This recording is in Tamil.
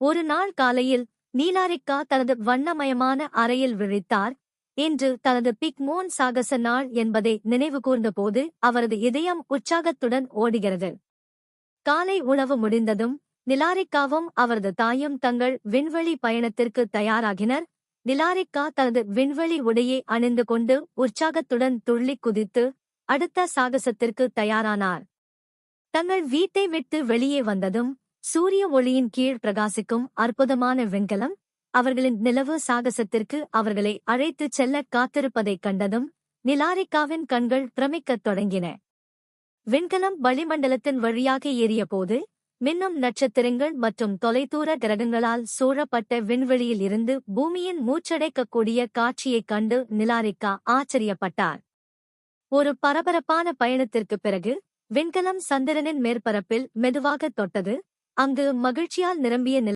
ஒரு நாள் காலையில் நீலாரிக்கா தனது வண்ணமயமான அறையில் விழித்தார். இன்று தனது பிக்மோன் சாகச நாள் என்பதை நினைவுகூர்ந்தபோது அவரது இதயம் உற்சாகத்துடன் ஓடுகிறது. காலை உணவு முடிந்ததும் நிலாரிக்காவும் அவரது தாயும் தங்கள் விண்வெளி பயணத்திற்கு தயாராகினர். நிலாரிக்கா தனது விண்வெளி உடையை அணிந்து கொண்டு உற்சாகத்துடன் துள்ளிக் குதித்து அடுத்த சாகசத்திற்கு தயாரானார். தங்கள் வீட்டை விட்டு வெளியே வந்ததும் சூரிய ஒளியின் கீழ் பிரகாசிக்கும் அற்புதமான விண்கலம் அவர்களின் நிலவு சாகசத்திற்கு அவர்களை அழைத்துச் செல்ல காத்திருப்பதைக் கண்டதும் நிலாரிக்காவின் கண்கள் பிரமிக்கத் தொடங்கின. விண்கலம் வளிமண்டலத்தின் வழியாக ஏறியபோது மின்னும் நட்சத்திரங்கள் மற்றும் தொலைதூர கிரகங்களால் சூழப்பட்ட விண்வெளியில் இருந்து பூமியின் மூச்சடைக்கக்கூடிய காட்சியைக் கண்டு நிலாரிக்கா ஆச்சரியப்பட்டார். ஒரு பரபரப்பான பயணத்திற்குப் பிறகு விண்கலம் சந்திரனின் மேற்பரப்பில் மெதுவாக தொட்டது. அங்கு மகிழ்ச்சியால் நிரம்பிய